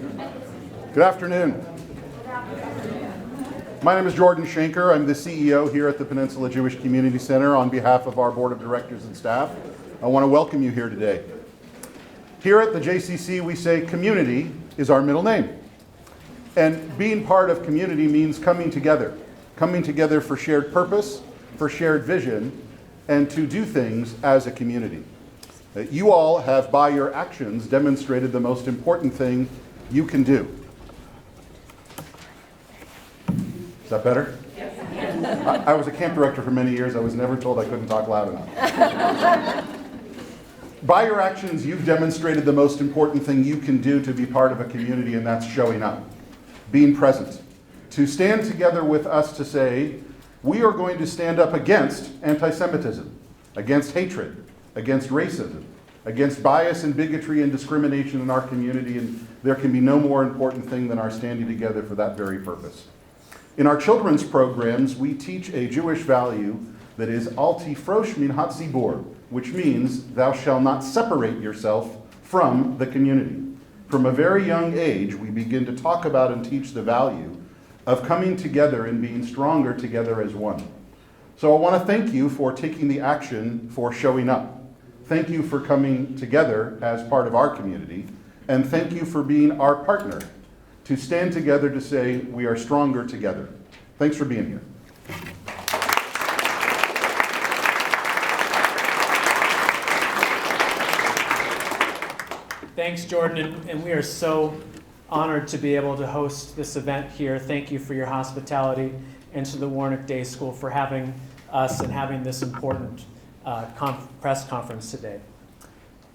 Good afternoon. My name is Jordan Schenker. I'm the CEO here at the Peninsula Jewish Community Center on behalf of our board of directors and staff. I want to welcome you here today. Here at the JCC, we say community is our middle name. And being part of community means coming together for shared purpose, for shared vision, and to do things as a community. You all have, by your actions, demonstrated the most important thing you can do. Is that better? Yes. I was a camp director for many years. I was never told I couldn't talk loud enough. By your actions, you've demonstrated the most important thing you can do to be part of a community, and that's showing up, being present. To stand together with us to say, we are going to stand up against antisemitism, against hatred, against racism, against bias and bigotry and discrimination in our community, and there can be no more important thing than our standing together for that very purpose. In our children's programs, we teach a Jewish value that is al tifrosh min hatzibur, which means thou shalt not separate yourself from the community. From a very young age, we begin to talk about and teach the value of coming together and being stronger together as one. So I want to thank you for taking the action for showing up. Thank you for coming together as part of our community, and thank you for being our partner to stand together to say we are stronger together. Thanks for being here. Thanks, Jordan, and we are so honored to be able to host this event here. Thank you for your hospitality, and to the Warnock Day School for having us and having this important press conference today.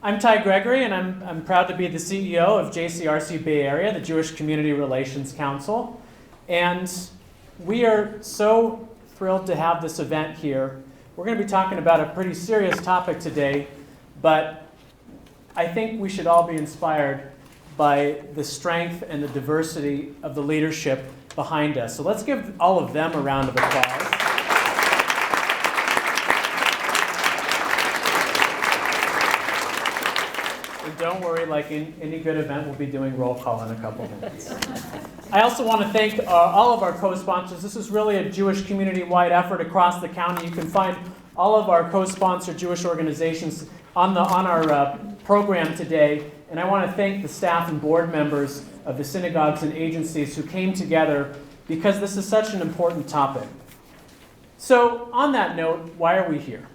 I'm Ty Gregory, and I'm proud to be the CEO of JCRC Bay Area, the Jewish Community Relations Council. And we are so thrilled to have this event here. We're going to be talking about a pretty serious topic today, but I think we should all be inspired by the strength and the diversity of the leadership behind us. So let's give all of them a round of applause. Don't worry, like in any good event, we'll be doing roll call in a couple of minutes. I also want to thank all of our co-sponsors. This is really a Jewish community-wide effort across the county. You can find all of our co-sponsored Jewish organizations on our program today. And I want to thank the staff and board members of the synagogues and agencies who came together because this is such an important topic. So on that note, why are we here?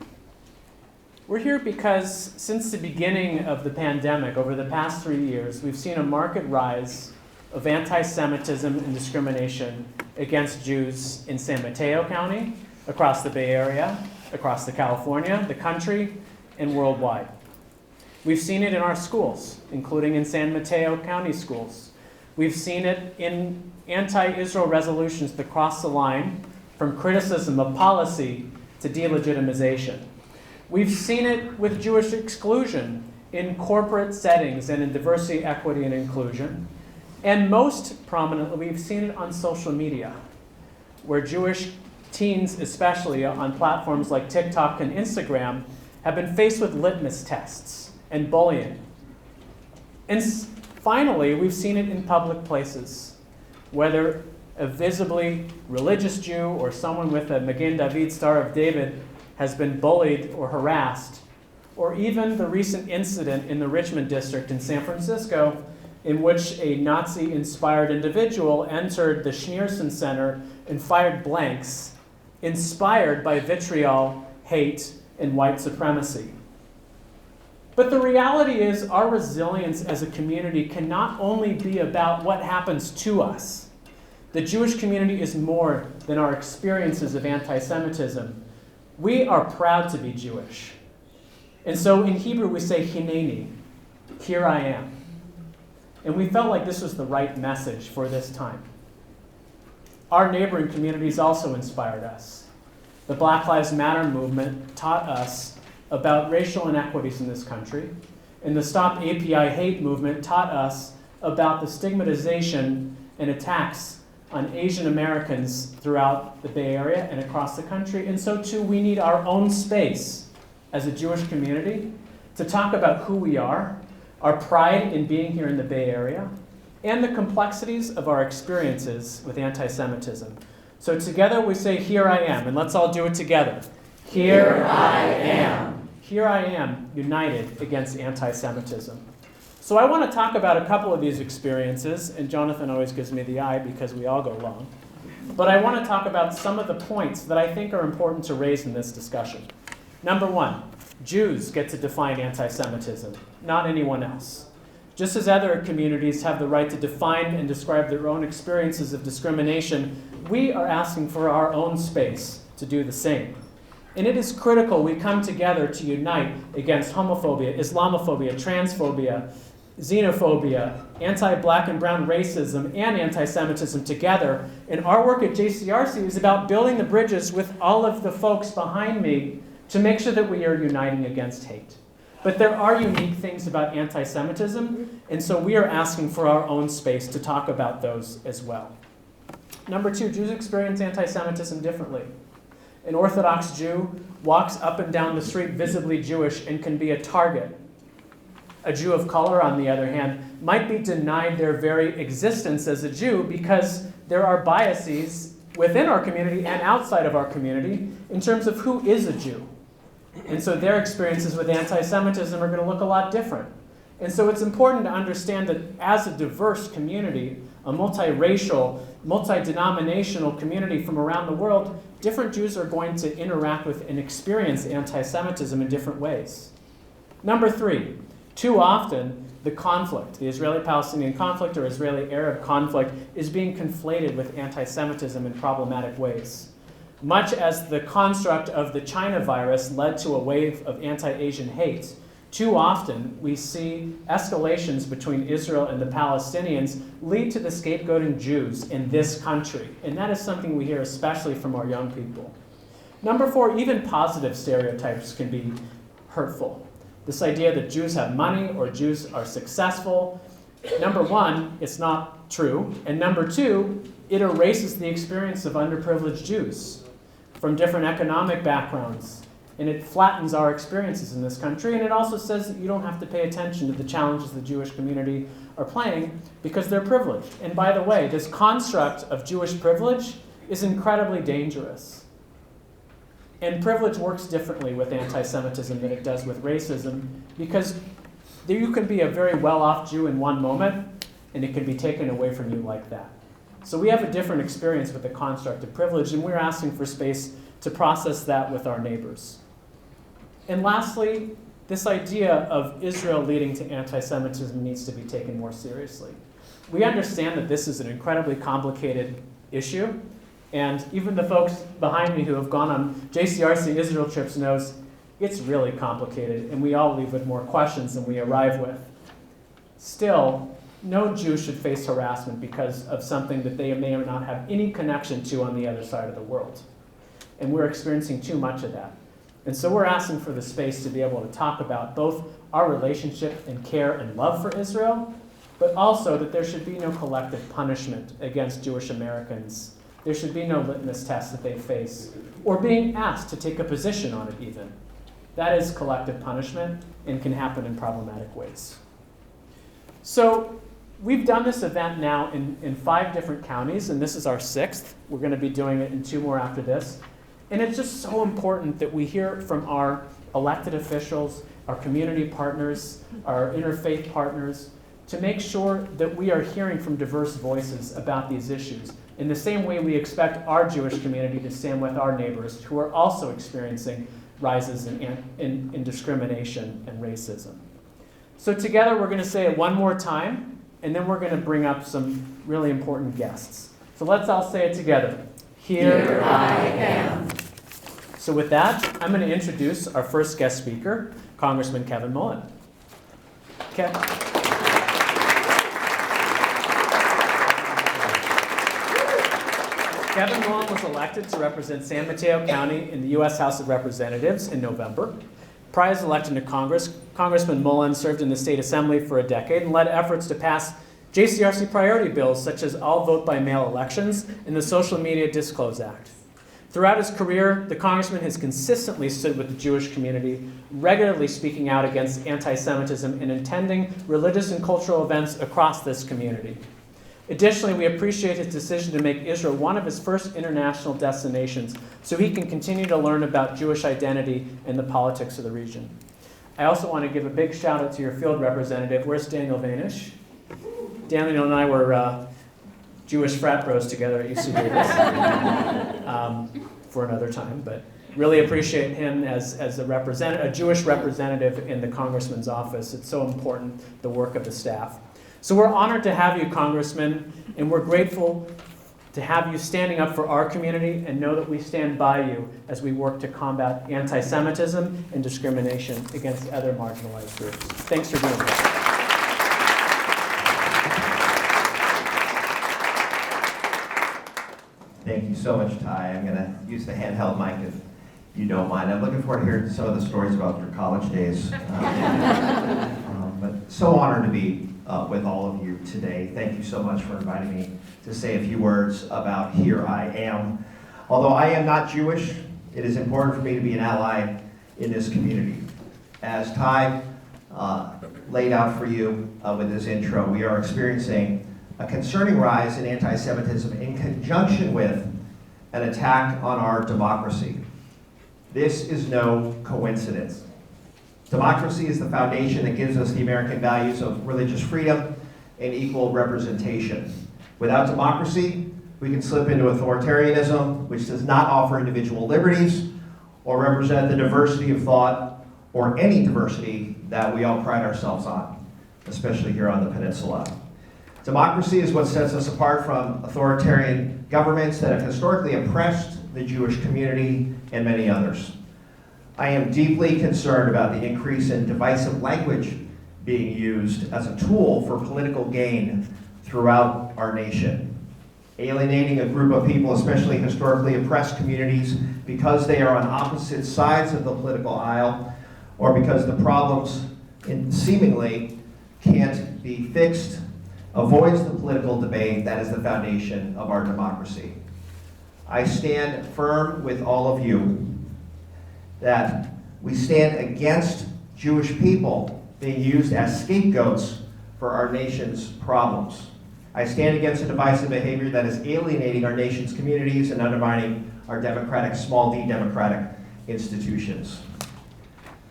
We're here because since the beginning of the pandemic, over the past 3 years, we've seen a marked rise of anti-Semitism and discrimination against Jews in San Mateo County, across the Bay Area, across California, the country, and worldwide. We've seen it in our schools, including in San Mateo County schools. We've seen it in anti-Israel resolutions that cross the line from criticism of policy to delegitimization. We've seen it with Jewish exclusion in corporate settings and in diversity, equity, and inclusion. And most prominently, we've seen it on social media, where Jewish teens, especially on platforms like TikTok and Instagram, have been faced with litmus tests and bullying. And finally, we've seen it in public places, whether a visibly religious Jew or someone with a Magen David Star of David has been bullied or harassed, or even the recent incident in the Richmond district in San Francisco in which a Nazi-inspired individual entered the Schneerson Center and fired blanks inspired by vitriol, hate, and white supremacy. But the reality is our resilience as a community can not only be about what happens to us. The Jewish community is more than our experiences of anti-Semitism. We are proud to be Jewish. And so in Hebrew we say, Hineni, here I am. And we felt like this was the right message for this time. Our neighboring communities also inspired us. The Black Lives Matter movement taught us about racial inequities in this country, and the Stop API Hate movement taught us about the stigmatization and attacks on Asian Americans throughout the Bay Area and across the country. And so too, we need our own space as a Jewish community to talk about who we are, our pride in being here in the Bay Area, and the complexities of our experiences with anti-Semitism. So together we say, here I am, and let's all do it together. Here I am. Here I am, united against anti-Semitism. So I want to talk about a couple of these experiences, and Jonathan always gives me the eye because we all go long. But I want to talk about some of the points that I think are important to raise in this discussion. Number one, Jews get to define anti-Semitism, not anyone else. Just as other communities have the right to define and describe their own experiences of discrimination, we are asking for our own space to do the same. And it is critical we come together to unite against homophobia, Islamophobia, transphobia, xenophobia, anti-black and brown racism, and anti-Semitism together. And our work at JCRC is about building the bridges with all of the folks behind me to make sure that we are uniting against hate. But there are unique things about anti-Semitism, and so we are asking for our own space to talk about those as well. Number two, Jews experience anti-Semitism differently. An Orthodox Jew walks up and down the street visibly Jewish and can be a target. A Jew of color, on the other hand, might be denied their very existence as a Jew because there are biases within our community and outside of our community in terms of who is a Jew. And so their experiences with anti-Semitism are going to look a lot different. And so it's important to understand that as a diverse community, a multiracial, multi-denominational community from around the world, different Jews are going to interact with and experience anti-Semitism in different ways. Number three, too often the conflict, the Israeli-Palestinian conflict or Israeli-Arab conflict, is being conflated with anti-Semitism in problematic ways. Much as the construct of the China virus led to a wave of anti-Asian hate, too often we see escalations between Israel and the Palestinians lead to the scapegoating Jews in this country. And that is something we hear especially from our young people. Number four, even positive stereotypes can be hurtful. This idea that Jews have money or Jews are successful, number one, it's not true. And number two, it erases the experience of underprivileged Jews from different economic backgrounds. And it flattens our experiences in this country. And it also says that you don't have to pay attention to the challenges the Jewish community are playing because they're privileged. And by the way, this construct of Jewish privilege is incredibly dangerous. And privilege works differently with anti-Semitism than it does with racism because you can be a very well-off Jew in one moment and it can be taken away from you like that. So we have a different experience with the construct of privilege, and we're asking for space to process that with our neighbors. And lastly, this idea of Israel leading to anti-Semitism needs to be taken more seriously. We understand that this is an incredibly complicated issue, and even the folks behind me who have gone on JCRC Israel trips knows it's really complicated, and we all leave with more questions than we arrive with. Still, no Jew should face harassment because of something that they may or not have any connection to on the other side of the world. And we're experiencing too much of that. And so we're asking for the space to be able to talk about both our relationship and care and love for Israel, but also that there should be no collective punishment against Jewish Americans. There should be no litmus test that they face, or being asked to take a position on it even. That is collective punishment and can happen in problematic ways. So we've done this event now in 5 different counties, and this is our 6th. We're going to be doing it in 2 more after this. And it's just so important that we hear from our elected officials, our community partners, our interfaith partners, to make sure that we are hearing from diverse voices about these issues. In the same way we expect our Jewish community to stand with our neighbors who are also experiencing rises in discrimination and racism. So together we're going to say it one more time, and then we're going to bring up some really important guests. So let's all say it together. Here I am. So with that, I'm going to introduce our first guest speaker, Congressman Kevin Mullen. Kevin Mullen was elected to represent San Mateo County in the U.S. House of Representatives in November. Prior to election to Congress, Congressman Mullen served in the State Assembly for a decade and led efforts to pass JCRC priority bills such as all vote-by-mail elections and the Social Media Disclose Act. Throughout his career, the congressman has consistently stood with the Jewish community, regularly speaking out against anti-Semitism and attending religious and cultural events across this community. Additionally, we appreciate his decision to make Israel one of his first international destinations so he can continue to learn about Jewish identity and the politics of the region. I also want to give a big shout out to your field representative. Where's Daniel Vanish? Daniel and I were Jewish frat bros together at UC Davis for another time, but really appreciate him as a Jewish representative in the Congressman's office. It's so important, the work of the staff. So we're honored to have you, Congressman, and we're grateful to have you standing up for our community and know that we stand by you as we work to combat anti-Semitism and discrimination against other marginalized groups. Thanks for being here. Thank you so much, Ty. I'm going to use the handheld mic if you don't mind. I'm looking forward to hearing some of the stories about your college days. But so honored to be with all of you today. Thank you so much for inviting me to say a few words about Here I Am. Although I am not Jewish, it is important for me to be an ally in this community. As Ty laid out for you with his intro, we are experiencing a concerning rise in anti-Semitism in conjunction with an attack on our democracy. This is no coincidence. Democracy is the foundation that gives us the American values of religious freedom and equal representation. Without democracy, we can slip into authoritarianism, which does not offer individual liberties or represent the diversity of thought or any diversity that we all pride ourselves on, especially here on the peninsula. Democracy is what sets us apart from authoritarian governments that have historically oppressed the Jewish community and many others. I am deeply concerned about the increase in divisive language being used as a tool for political gain throughout our nation, alienating a group of people, especially historically oppressed communities, because they are on opposite sides of the political aisle or because the problems seemingly can't be fixed, avoids the political debate that is the foundation of our democracy. I stand firm with all of you that we stand against Jewish people being used as scapegoats for our nation's problems. I stand against a divisive behavior that is alienating our nation's communities and undermining our democratic, small d democratic institutions.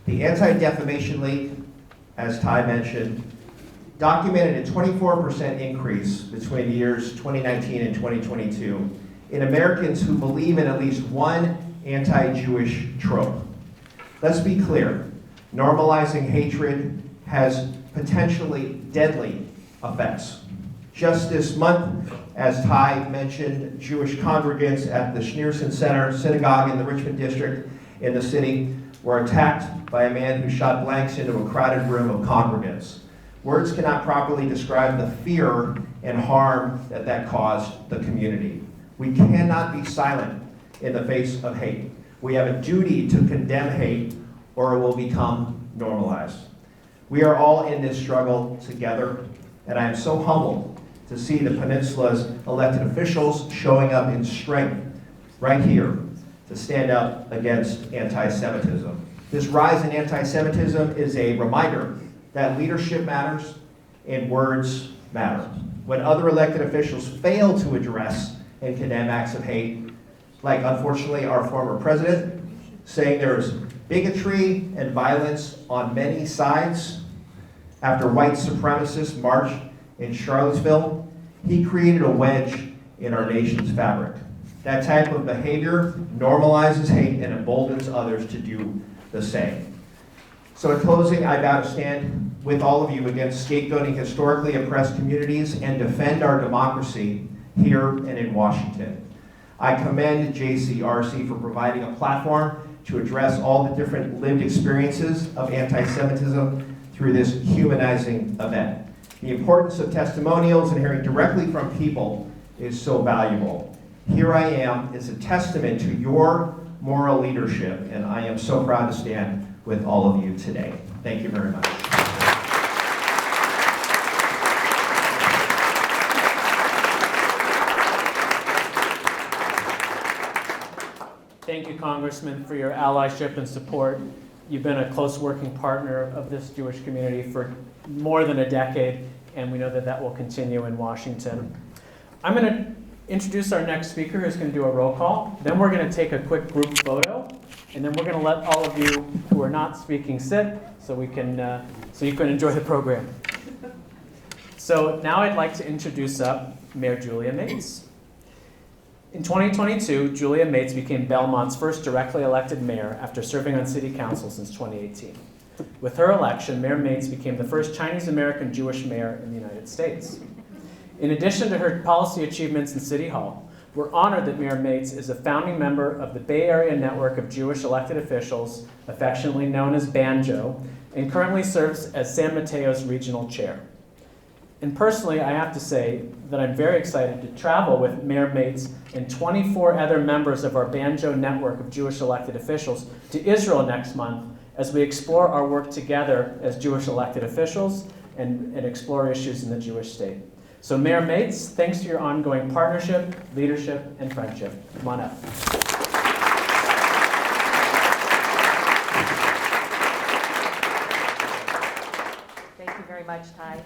The Anti-Defamation League, as Ty mentioned, documented a 24% increase between the years 2019 and 2022 in Americans who believe in at least one anti-Jewish trope. Let's be clear, normalizing hatred has potentially deadly effects. Just this month, as Ty mentioned, Jewish congregants at the Schneerson Center Synagogue in the Richmond District in the city were attacked by a man who shot blanks into a crowded room of congregants. Words cannot properly describe the fear and harm that caused the community. We cannot be silent in the face of hate. We have a duty to condemn hate or it will become normalized. We are all in this struggle together, and I am so humbled to see the peninsula's elected officials showing up in strength right here to stand up against anti-Semitism. This rise in anti-Semitism is a reminder that leadership matters and words matter. When other elected officials fail to address and condemn acts of hate, like unfortunately our former president, saying there is bigotry and violence on many sides after white supremacists marched in Charlottesville, he created a wedge in our nation's fabric. That type of behavior normalizes hate and emboldens others to do the same. So in closing, I vow to stand with all of you against scapegoating historically oppressed communities and defend our democracy here and in Washington. I commend JCRC for providing a platform to address all the different lived experiences of anti-Semitism through this humanizing event. The importance of testimonials and hearing directly from people is so valuable. Here I Am is a testament to your moral leadership, and I am so proud to stand with all of you today. Thank you very much. Thank you, Congressman, for your allyship and support. You've been a close working partner of this Jewish community for more than a decade, and we know that that will continue in Washington. I'm going to introduce our next speaker, who's going to do a roll call. Then we're going to take a quick group photo, and then we're going to let all of you who are not speaking sit, so you can enjoy the program. So now I'd like to introduce up Mayor Julia Mates. In 2022, Julia Mates became Belmont's first directly elected mayor after serving on city council since 2018. With her election, Mayor Mates became the first Chinese-American Jewish mayor in the United States. In addition to her policy achievements in City Hall, we're honored that Mayor Mates is a founding member of the Bay Area network of Jewish elected officials, affectionately known as BANJO, and currently serves as San Mateo's regional chair. And personally, I have to say that I'm very excited to travel with Mayor Mates and 24 other members of our BANJO network of Jewish elected officials to Israel next month as we explore our work together as Jewish elected officials and explore issues in the Jewish state. So Mayor Mates, thanks to your ongoing partnership, leadership, and friendship. Come on up. Thank you very much, Ty.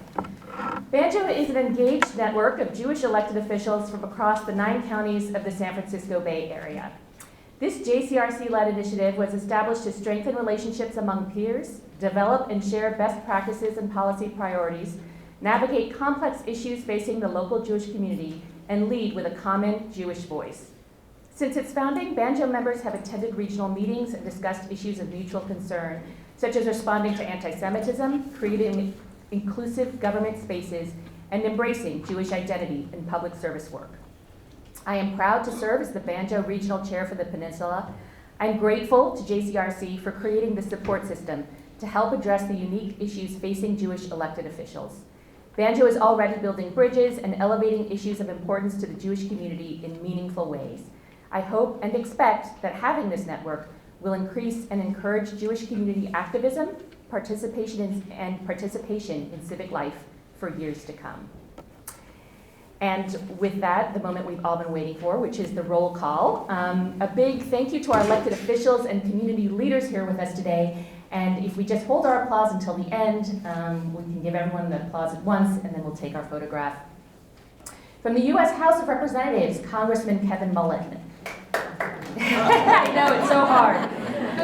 BANJO is an engaged network of Jewish elected officials from across the 9 counties of the San Francisco Bay Area. This JCRC-led initiative was established to strengthen relationships among peers, develop and share best practices and policy priorities, navigate complex issues facing the local Jewish community, and lead with a common Jewish voice. Since its founding, BANJO members have attended regional meetings and discussed issues of mutual concern, such as responding to antisemitism, creating inclusive government spaces, and embracing Jewish identity in public service work. I am proud to serve as the BANJO Regional Chair for the Peninsula. I'm grateful to JCRC for creating the support system to help address the unique issues facing Jewish elected officials. BANJO is already building bridges and elevating issues of importance to the Jewish community in meaningful ways. I hope and expect that having this network will increase and encourage Jewish community activism, participation in civic life for years to come. And with that, the moment we've all been waiting for, which is the roll call. A big thank you to our elected officials and community leaders here with us today. And if we just hold our applause until the end, we can give everyone the applause at once, and then we'll take our photograph. From the U.S. House of Representatives, Congressman Kevin Mullen. I know, it's so hard.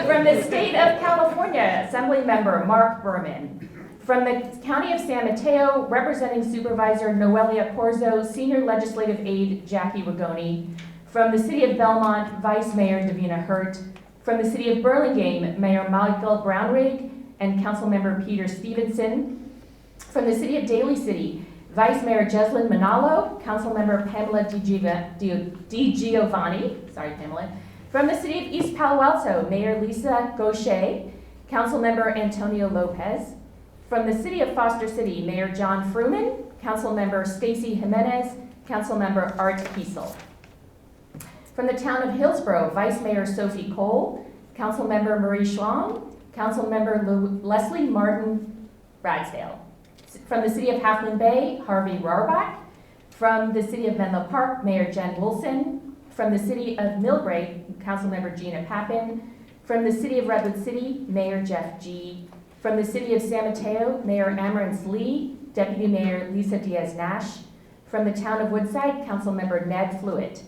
From the state of California, Assembly Member Mark Berman. From the County of San Mateo, Representing Supervisor Noelia Corzo, Senior Legislative Aide Jackie Rigoni. From the City of Belmont, Vice Mayor Davina Hurt. From the City of Burlingame, Mayor Michael Brownrigg and Councilmember Peter Stevenson. From the City of Daly City, Vice Mayor Jeslyn Manalo, Councilmember Pamela Di Giovanni. Sorry, Pamela. From the City of East Palo Alto, Mayor Lisa Gaucher, Councilmember Antonio Lopez. From the City of Foster City, Mayor John Fruman, Councilmember Stacy Jimenez, Councilmember Art Kiesel. From the town of Hillsborough, Vice Mayor Sophie Cole, Councilmember Marie Schwang, Councilmember Leslie Martin Ragsdale. From the City of Half Moon Bay, Harvey Rarbach. From the City of Menlo Park, Mayor Jen Wilson. From the City of Millbrae, Councilmember Gina Pappin. From the City of Redwood City, Mayor Jeff G. From the City of San Mateo, Mayor Amarance Lee, Deputy Mayor Lisa Diaz-Nash. From the town of Woodside, Councilmember Ned Fluitt.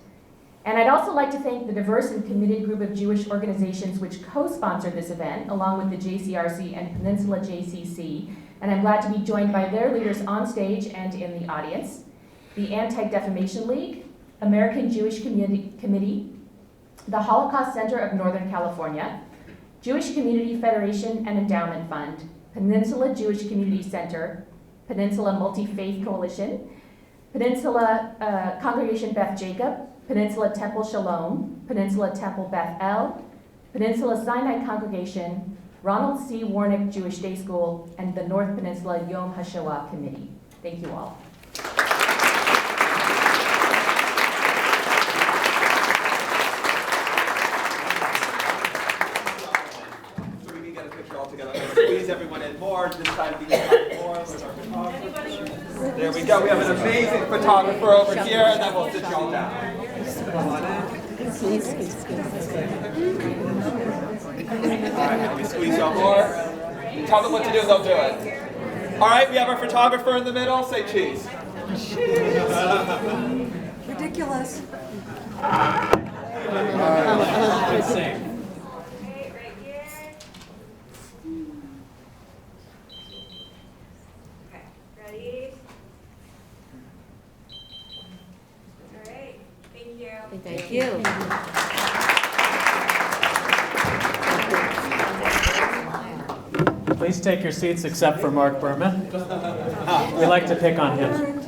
And I'd also like to thank the diverse and committed group of Jewish organizations which co-sponsored this event, along with the JCRC and Peninsula JCC. And I'm glad to be joined by their leaders on stage and in the audience. The Anti-Defamation League, American Jewish Committee, the Holocaust Center of Northern California, Jewish Community Federation and Endowment Fund, Peninsula Jewish Community Center, Peninsula Multi-Faith Coalition, Peninsula Congregation Beth Jacob, Peninsula Temple Shalom, Peninsula Temple Beth El, Peninsula Sinai Congregation, Ronald C. Warnick Jewish Day School, and the North Peninsula Yom HaShoah Committee. Thank you all. So we can get a picture all together. Squeeze everyone in more. This time be more. Where's our photographer? There we go. We have an amazing photographer over here, and then we'll sit y'all down. Come on in. All right, now we squeeze y'all more. Tell them what to do, they'll do it. All right, we have our photographer in the middle. Say cheese. Ridiculous. Good sing. Okay, right here. Okay, ready? All right, thank you. Thank you. Please take your seats except for Mark Berman. We like to pick on him.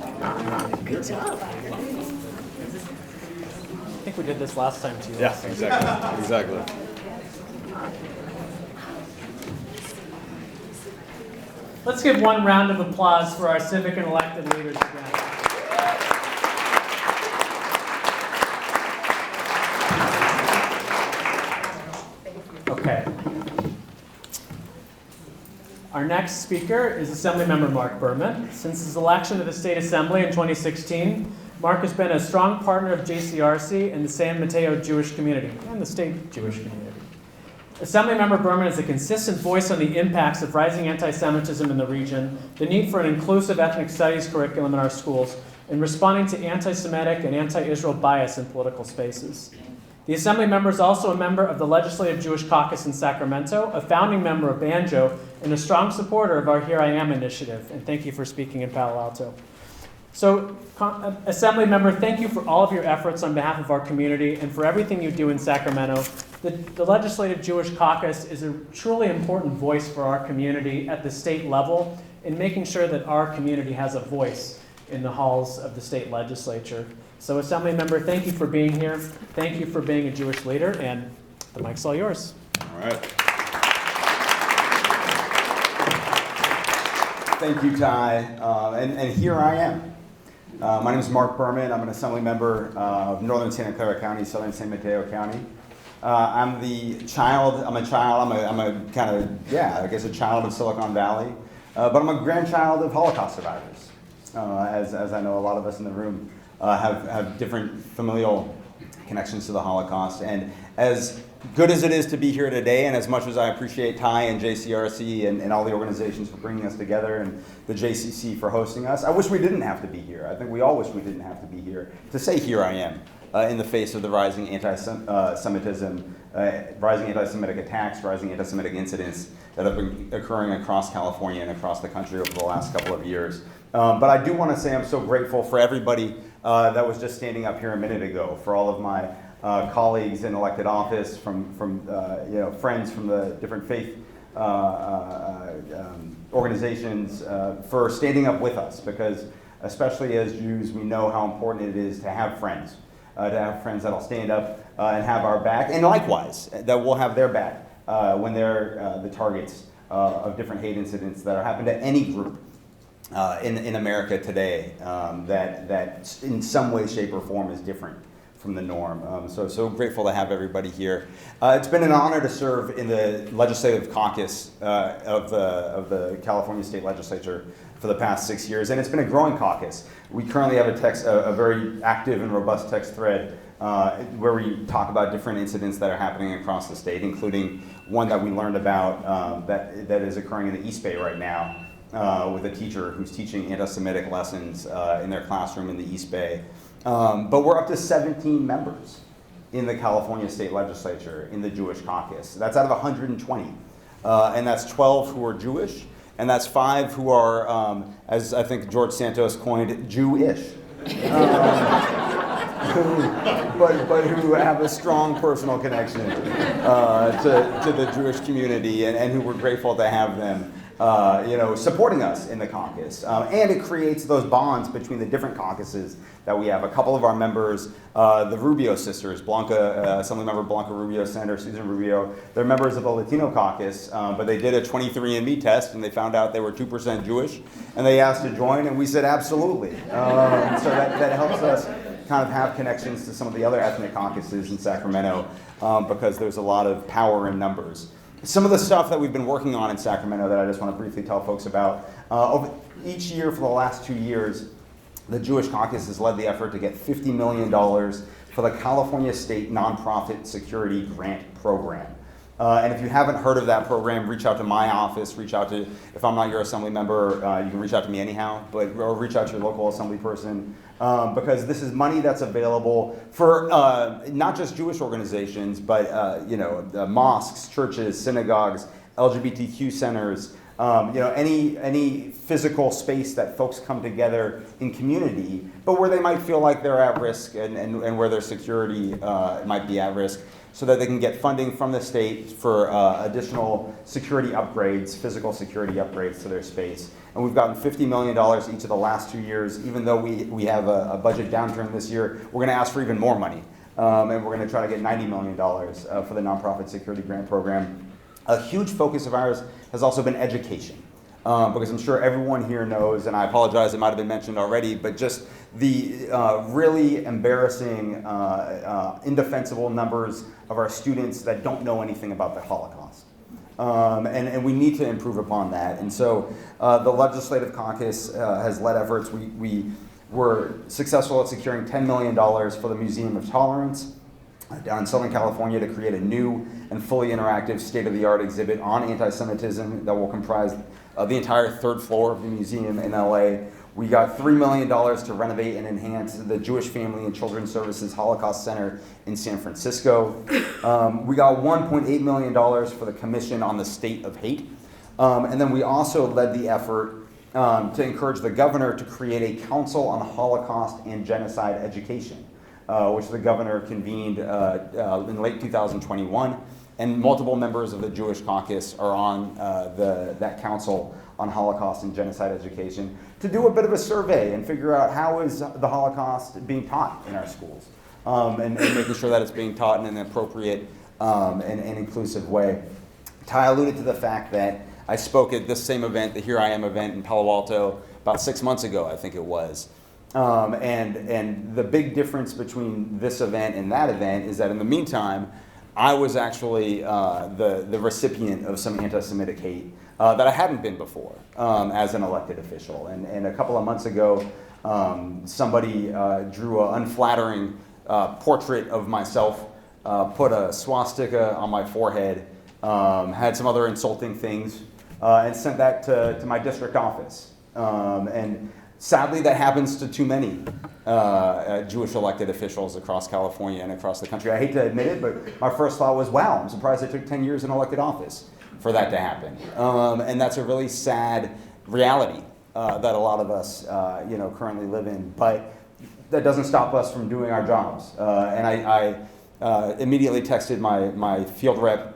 Good job. I think we did this last time too. Yeah, exactly. Let's give one round of applause for our civic and elected leaders again. Okay. Our next speaker is Assemblymember Mark Berman. Since his election to the State Assembly in 2016, Mark has been a strong partner of JCRC and the San Mateo Jewish community and the state Jewish community. Assemblymember Berman is a consistent voice on the impacts of rising anti-Semitism in the region, the need for an inclusive ethnic studies curriculum in our schools, and responding to anti-Semitic and anti-Israel bias in political spaces. The Assemblymember is also a member of the Legislative Jewish Caucus in Sacramento, a founding member of Banjo, and a strong supporter of our Here I Am initiative. And thank you for speaking in Palo Alto. So, Assemblymember, thank you for all of your efforts on behalf of our community and for everything you do in Sacramento. The Legislative Jewish Caucus is a truly important voice for our community at the state level in making sure that our community has a voice in the halls of the state legislature. So, Assemblymember, thank you for being here. Thank you for being a Jewish leader, and the mic's all yours. All right. Thank you, Ty. And here I am. My name is Mark Berman. I'm an Assembly member of Northern Santa Clara County, Southern San Mateo County. I'm a child of Silicon Valley, but I'm a grandchild of Holocaust survivors. As I know a lot of us in the room have different familial connections to the Holocaust. And as good as it is to be here today, and as much as I appreciate Ty and JCRC and all the organizations for bringing us together and the JCC for hosting us, I wish we didn't have to be here. I think we all wish we didn't have to be here to say here I am in the face of the rising anti-Semitism, rising anti-Semitic attacks, rising anti-Semitic incidents that have been occurring across California and across the country over the last couple of years. But I do want to say I'm so grateful for everybody that was just standing up here a minute ago, for all of my colleagues in elected office, from friends from the different faith organizations, for standing up with us, because especially as Jews, we know how important it is to have friends that'll stand up and have our back, and likewise, that we'll have their back when they're the targets of different hate incidents that are happening to any group in America today that in some way, shape, or form is different from the norm. So grateful to have everybody here. It's been an honor to serve in the Legislative Caucus of the California State Legislature for the past 6 years, and it's been a growing caucus. We currently have a very active and robust text thread where we talk about different incidents that are happening across the state, including one that we learned about that is occurring in the East Bay right now with a teacher who's teaching anti-Semitic lessons in their classroom in the East Bay. But we're up to 17 members in the California State Legislature in the Jewish Caucus. That's out of 120. And that's 12 who are Jewish, and that's 5 who are, as I think George Santos coined, Jewish. But who have a strong personal connection to the Jewish community, and who we're grateful to have them supporting us in the caucus. And it creates those bonds between the different caucuses that we have. A couple of our members, the Rubio sisters, Assemblymember Blanca Rubio, Senator Susan Rubio, they're members of the Latino caucus, but they did a 23andMe test and they found out they were 2% Jewish, and they asked to join, and we said absolutely. So that helps us kind of have connections to some of the other ethnic caucuses in Sacramento because there's a lot of power in numbers. Some of the stuff that we've been working on in Sacramento that I just want to briefly tell folks about. Each year for the last 2 years, the Jewish Caucus has led the effort to get $50 million for the California State Nonprofit Security Grant Program. And if you haven't heard of that program, reach out to my office, reach out to, if I'm not your assembly member, you can reach out to me anyhow, or reach out to your local assembly person, because this is money that's available for not just Jewish organizations, but mosques, churches, synagogues, LGBTQ centers, any physical space that folks come together in community, but where they might feel like they're at risk and where their security might be at risk, so that they can get funding from the state for additional security upgrades, physical security upgrades to their space. And we've gotten $50 million each of the last 2 years. Even though we have a budget downturn this year, we're going to ask for even more money. And we're going to try to get $90 million for the nonprofit security grant program. A huge focus of ours has also been education. Because I'm sure everyone here knows, and I apologize, it might have been mentioned already, but just the really embarrassing, indefensible numbers of our students that don't know anything about the Holocaust. And we need to improve upon that. And so the Legislative Caucus has led efforts. We were successful at securing $10 million for the Museum of Tolerance down in Southern California to create a new and fully interactive state-of-the-art exhibit on anti-Semitism that will comprise the entire third floor of the museum in LA. We got $3 million to renovate and enhance the Jewish Family and Children's Services Holocaust Center in San Francisco. We got $1.8 million for the Commission on the State of Hate. And then we also led the effort to encourage the governor to create a Council on Holocaust and Genocide Education, which the governor convened in late 2021. And multiple members of the Jewish Caucus are on that Council on Holocaust and Genocide Education to do a bit of a survey and figure out how is the Holocaust being taught in our schools, and making sure that it's being taught in an appropriate and inclusive way. Ty alluded to the fact that I spoke at this same event, the Here I Am event in Palo Alto, about 6 months ago, I think it was. And the big difference between this event and that event is that in the meantime, I was actually the recipient of some anti-Semitic hate that I hadn't been before as an elected official. And a couple of months ago, somebody drew an unflattering portrait of myself, put a swastika on my forehead, had some other insulting things, and sent that to my district office. And sadly, that happens to too many Jewish elected officials across California and across the country. I hate to admit it, but my first thought was, wow, I'm surprised it took 10 years in elected office for that to happen. And that's a really sad reality that a lot of us currently live in. But that doesn't stop us from doing our jobs. And I immediately texted my field rep,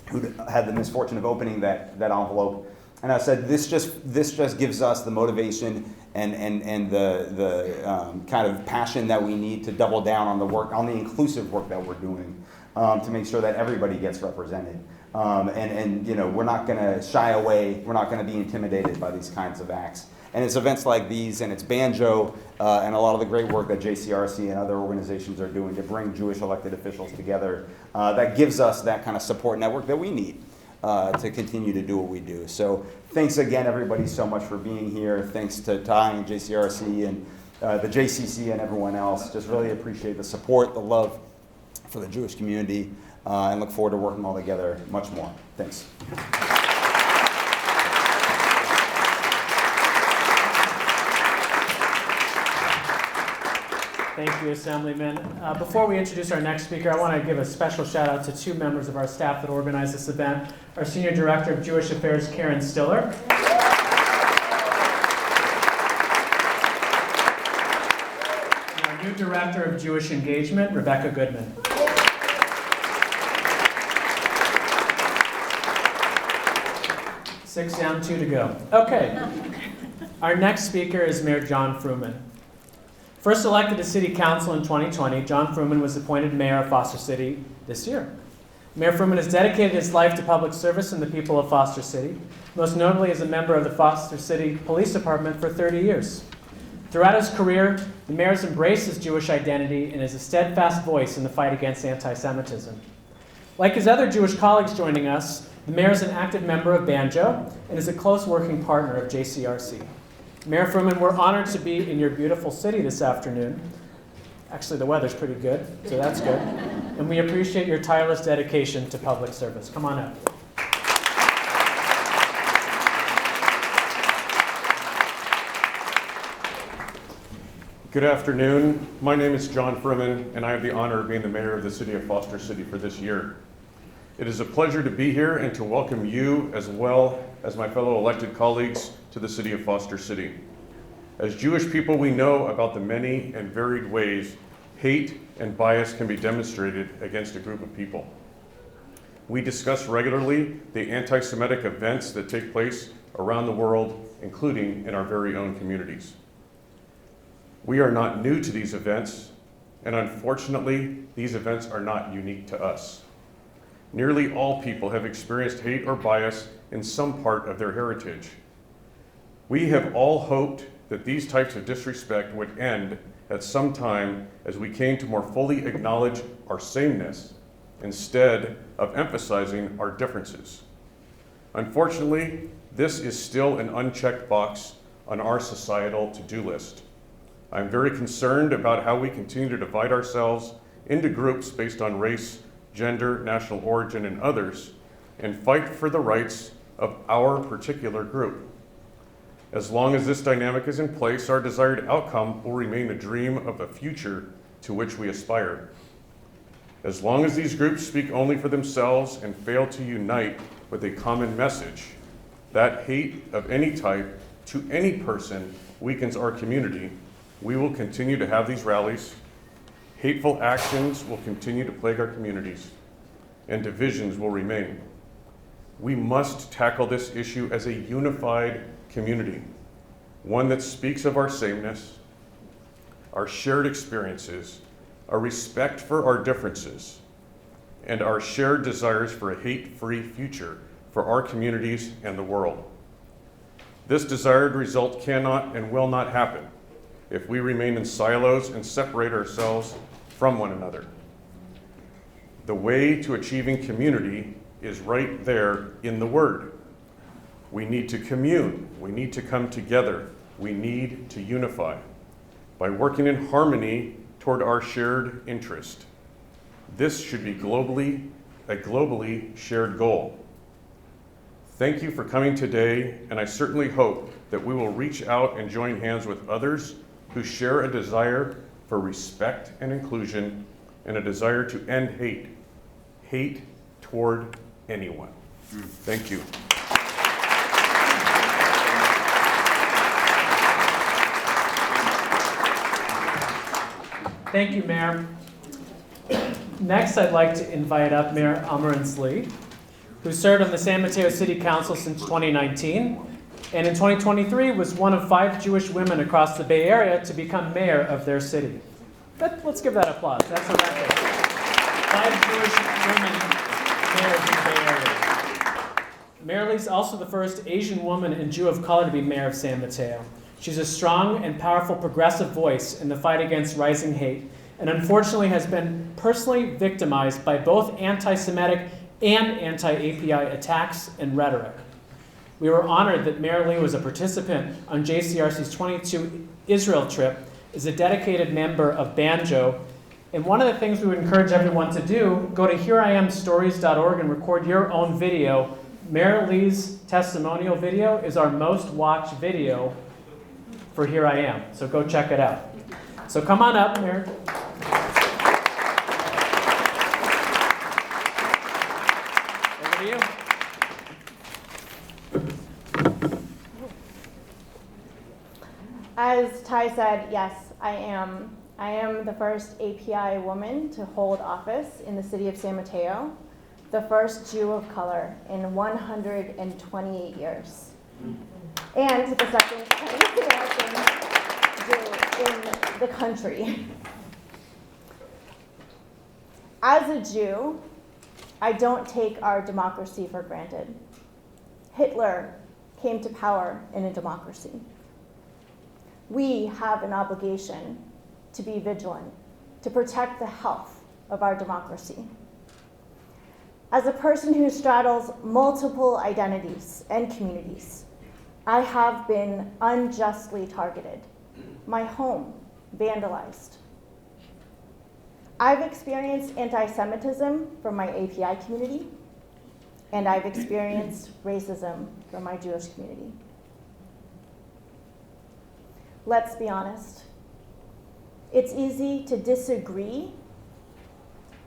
who had the misfortune of opening that envelope, and I said, this just gives us the motivation and the kind of passion that we need to double down on the work, on the inclusive work that we're doing, to make sure that everybody gets represented. And we're not going to shy away. We're not going to be intimidated by these kinds of acts. And it's events like these, and it's Banjo, and a lot of the great work that JCRC and other organizations are doing to bring Jewish elected officials together, that gives us that kind of support network that we need to continue to do what we do. So thanks again, everybody, so much for being here. Thanks to Ty and JCRC and the JCC and everyone else. Just really appreciate the support, the love for the Jewish community, and look forward to working all together much more. Thanks. Thank you, Assemblyman. Before we introduce our next speaker, I want to give a special shout out to two members of our staff that organized this event. Our Senior Director of Jewish Affairs, Karen Stiller. And our new Director of Jewish Engagement, Rebecca Goodman. Six down, 2 to go. Okay. Our next speaker is Mayor John Fruman. First elected to City Council in 2020, John Fruman was appointed mayor of Foster City this year. Mayor Fruman has dedicated his life to public service and the people of Foster City, most notably as a member of the Foster City Police Department for 30 years. Throughout his career, the mayor has embraced his Jewish identity and is a steadfast voice in the fight against anti-Semitism. Like his other Jewish colleagues joining us, the mayor is an active member of Banjo and is a close working partner of JCRC. Mayor Fruman, we're honored to be in your beautiful city this afternoon. Actually, the weather's pretty good, so that's good. And we appreciate your tireless dedication to public service. Come on up. Good afternoon. My name is John Furman, and I have the honor of being the mayor of the city of Foster City for this year. It is a pleasure to be here and to welcome you, as well as my fellow elected colleagues, to the city of Foster City. As Jewish people, we know about the many and varied ways hate and bias can be demonstrated against a group of people. We discuss regularly the anti-Semitic events that take place around the world, including in our very own communities. We are not new to these events, and unfortunately, these events are not unique to us. Nearly all people have experienced hate or bias in some part of their heritage. We have all hoped that these types of disrespect would end at some time as we came to more fully acknowledge our sameness instead of emphasizing our differences. Unfortunately, this is still an unchecked box on our societal to-do list. I'm very concerned about how we continue to divide ourselves into groups based on race, gender, national origin, and others, and fight for the rights of our particular group. As long as this dynamic is in place, our desired outcome will remain a dream of a future to which we aspire. As long as these groups speak only for themselves and fail to unite with a common message, that hate of any type to any person weakens our community. We will continue to have these rallies. Hateful actions will continue to plague our communities, and divisions will remain. We must tackle this issue as a unified community, one that speaks of our sameness, our shared experiences, our respect for our differences, and our shared desires for a hate-free future for our communities and the world. This desired result cannot and will not happen if we remain in silos and separate ourselves from one another. The way to achieving community is right there in the Word. We need to commune. We need to come together. We need to unify by working in harmony toward our shared interest. This should be a globally shared goal. Thank you for coming today, and I certainly hope that we will reach out and join hands with others who share a desire for respect and inclusion and a desire to end hate toward anyone. Thank you. Thank you, Mayor. Next, I'd like to invite up Mayor Amarin Slee, who served on the San Mateo City Council since 2019, and in 2023 was one of 5 Jewish women across the Bay Area to become mayor of their city. Let's give that applause. That's a record. 5 Jewish women mayors in the Bay Area. Mayor Lee's also the first Asian woman and Jew of color to be mayor of San Mateo. She's a strong and powerful progressive voice in the fight against rising hate, and unfortunately has been personally victimized by both anti-Semitic and anti-API attacks and rhetoric. We were honored that Mayor Lee was a participant on JCRC's 22 Israel trip, is a dedicated member of Banjo, and one of the things we would encourage everyone to do, go to hereiamstories.org and record your own video. Mayor Lee's testimonial video is our most watched video for Here I Am, so go check it out. So come on up, Mayor. Over to you. As Ty said, yes, I am. I am the first API woman to hold office in the city of San Mateo, the first Jew of color in 128 years, and the second Chinese American Jew in the country. As a Jew, I don't take our democracy for granted. Hitler came to power in a democracy. We have an obligation to be vigilant, to protect the health of our democracy. As a person who straddles multiple identities and communities, I have been unjustly targeted, my home vandalized, I've experienced anti-Semitism from my API community, and I've experienced racism from my Jewish community. Let's be honest. It's easy to disagree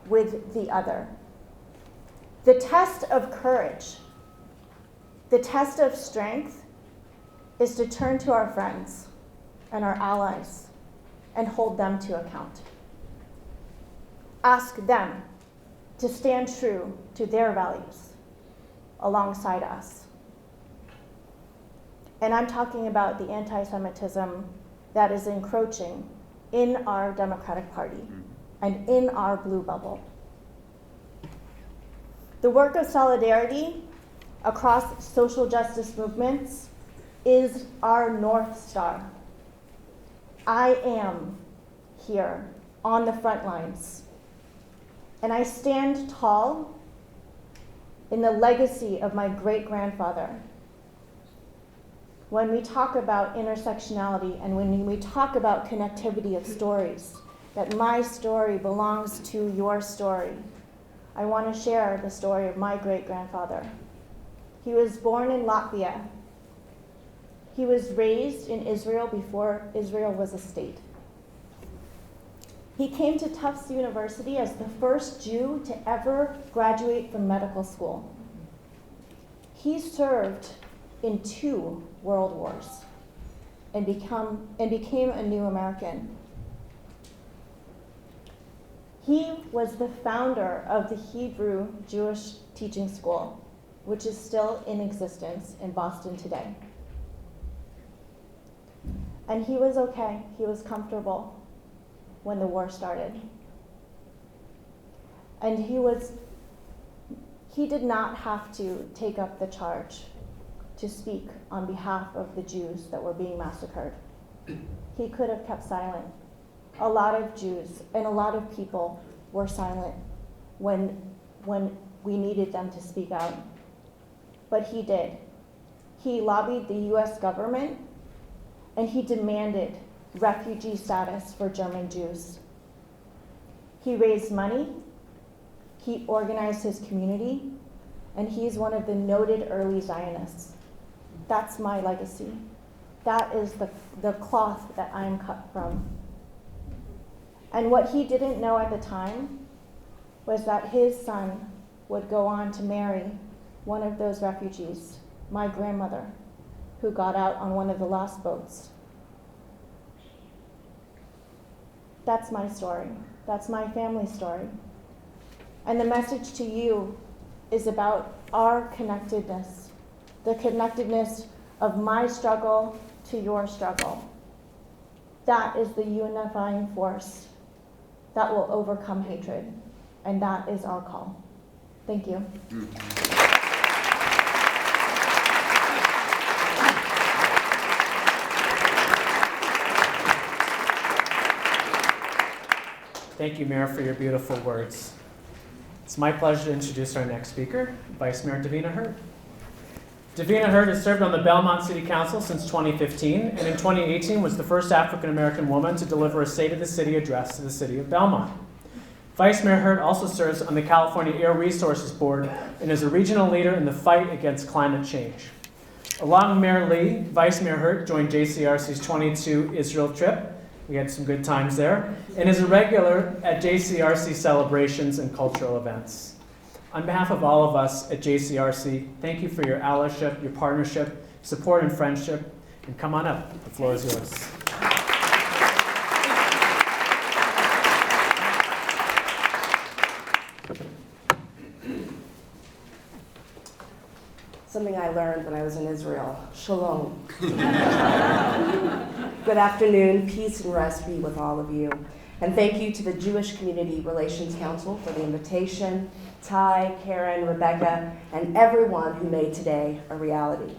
with the other. The test of courage, the test of strength, is to turn to our friends and our allies and hold them to account. Ask them to stand true to their values alongside us. And I'm talking about the anti-Semitism that is encroaching in our Democratic Party and in our blue bubble. The work of solidarity across social justice movements is our North Star. I am here on the front lines, and I stand tall in the legacy of my great-grandfather. When we talk about intersectionality and when we talk about connectivity of stories, that my story belongs to your story, I want to share the story of my great-grandfather. He was born in Latvia. He was raised in Israel before Israel was a state. He came to Tufts University as the first Jew to ever graduate from medical school. He served in 2 world wars and became a new American. He was the founder of the Hebrew Jewish Teaching School, which is still in existence in Boston today. And he was okay, he was comfortable when the war started. And he did not have to take up the charge to speak on behalf of the Jews that were being massacred. He could have kept silent. A lot of Jews and a lot of people were silent when we needed them to speak out. But he did. He lobbied the US government and he demanded refugee status for German Jews. He raised money, he organized his community, and he's one of the noted early Zionists. That's my legacy. That is the cloth that I'm cut from. And what he didn't know at the time was that his son would go on to marry one of those refugees, my grandmother, who got out on one of the last boats. That's my story. That's my family story. And the message to you is about our connectedness, the connectedness of my struggle to your struggle. That is the unifying force that will overcome hatred, and that is our call. Thank you. Thank you, Mayor, for your beautiful words. It's my pleasure to introduce our next speaker, Vice Mayor Davina Hurd. Davina Hurd has served on the Belmont City Council since 2015, and in 2018 was the first African-American woman to deliver a State of the City address to the city of Belmont. Vice Mayor Hurd also serves on the California Air Resources Board and is a regional leader in the fight against climate change. Along with Mayor Lee, Vice Mayor Hurd joined JCRC's 22 Israel trip. We had some good times there, and is a regular at JCRC celebrations and cultural events. On behalf of all of us at JCRC, thank you for your allyship, your partnership, support, and friendship. And come on up, the floor is yours. Something I learned when I was in Israel. Shalom. Good afternoon, peace and rest be with all of you. And thank you to the Jewish Community Relations Council for the invitation, Ty, Karen, Rebecca, and everyone who made today a reality.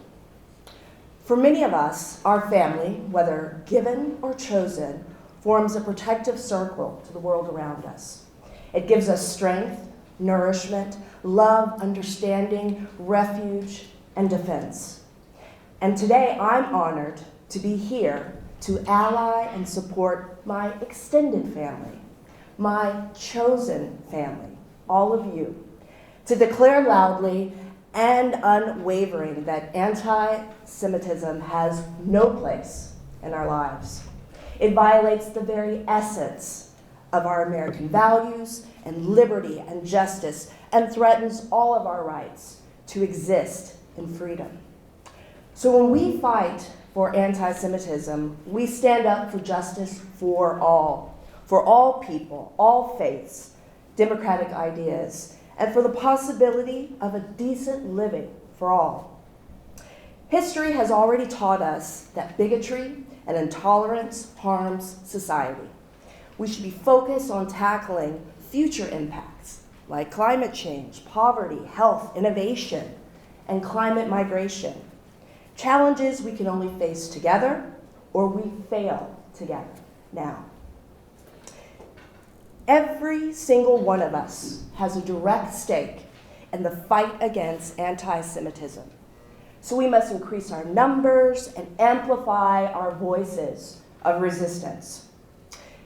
For many of us, our family, whether given or chosen, forms a protective circle to the world around us. It gives us strength, nourishment, love, understanding, refuge, and defense. And today I'm honored to be here to ally and support my extended family, my chosen family, all of you, to declare loudly and unwavering that anti-Semitism has no place in our lives. It violates the very essence of our American values and liberty and justice, and threatens all of our rights to exist in freedom. So when we fight for anti-Semitism, we stand up for justice for all people, all faiths, democratic ideas, and for the possibility of a decent living for all. History has already taught us that bigotry and intolerance harms society. We should be focused on tackling future impacts like climate change, poverty, health, innovation, and climate migration. Challenges we can only face together, or we fail together now. Every single one of us has a direct stake in the fight against anti-Semitism. So we must increase our numbers and amplify our voices of resistance.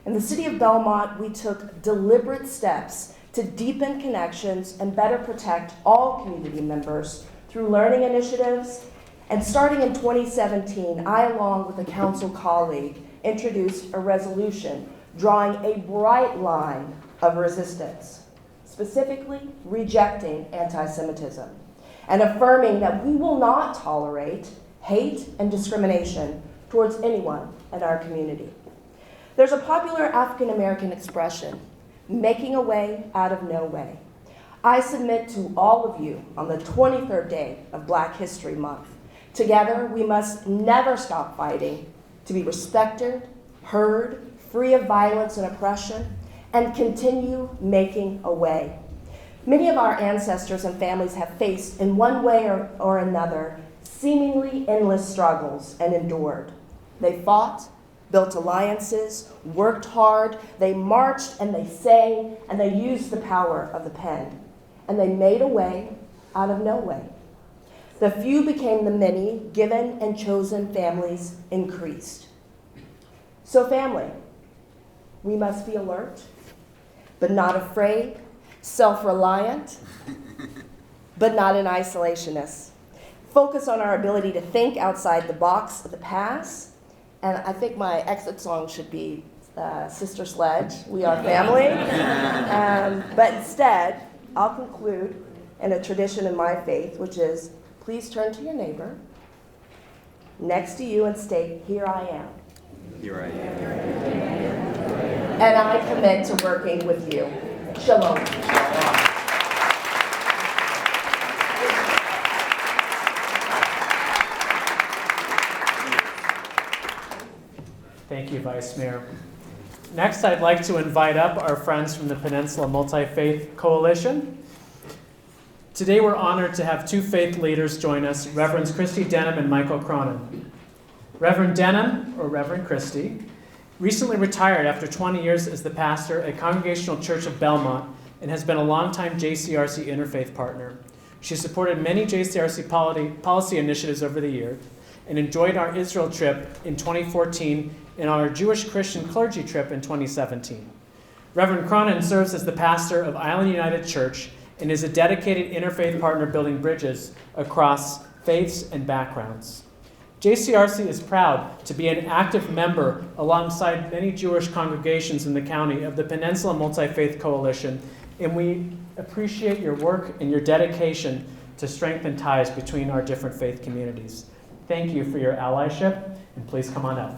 In the city of Belmont, we took deliberate steps to deepen connections and better protect all community members through learning initiatives. And starting in 2017, I, along with a council colleague, introduced a resolution drawing a bright line of resistance, specifically rejecting anti-Semitism and affirming that we will not tolerate hate and discrimination towards anyone in our community. There's a popular African-American expression, making a way out of no way. I submit to all of you on the 23rd day of Black History Month. Together, we must never stop fighting to be respected, heard, free of violence and oppression, and continue making a way. Many of our ancestors and families have faced, in one way or another, seemingly endless struggles and endured. They fought, built alliances, worked hard, they marched and they sang, and they used the power of the pen. And they made a way out of no way. The few became the many, given and chosen families increased. So family, we must be alert, but not afraid, self-reliant, but not an isolationist. Focus on our ability to think outside the box of the past. And I think my exit song should be Sister Sledge, We Are Family. But instead, I'll conclude in a tradition in my faith, which is, please turn to your neighbor next to you and state, here I am. Here I am. And I commit to working with you. Shalom. Thank you, Vice Mayor. Next, I'd like to invite up our friends from the Peninsula Multi-Faith Coalition. Today, we're honored to have two faith leaders join us, Reverends Christy Denham and Michael Cronin. Reverend Denham, or Reverend Christy, recently retired after 20 years as the pastor at Congregational Church of Belmont and has been a longtime JCRC interfaith partner. She supported many JCRC policy initiatives over the years and enjoyed our Israel trip in 2014 and our Jewish Christian clergy trip in 2017. Reverend Cronin serves as the pastor of Island United Church and is a dedicated interfaith partner building bridges across faiths and backgrounds. JCRC is proud to be an active member alongside many Jewish congregations in the county of the Peninsula Multi-Faith Coalition, and we appreciate your work and your dedication to strengthen ties between our different faith communities. Thank you for your allyship, and please come on up.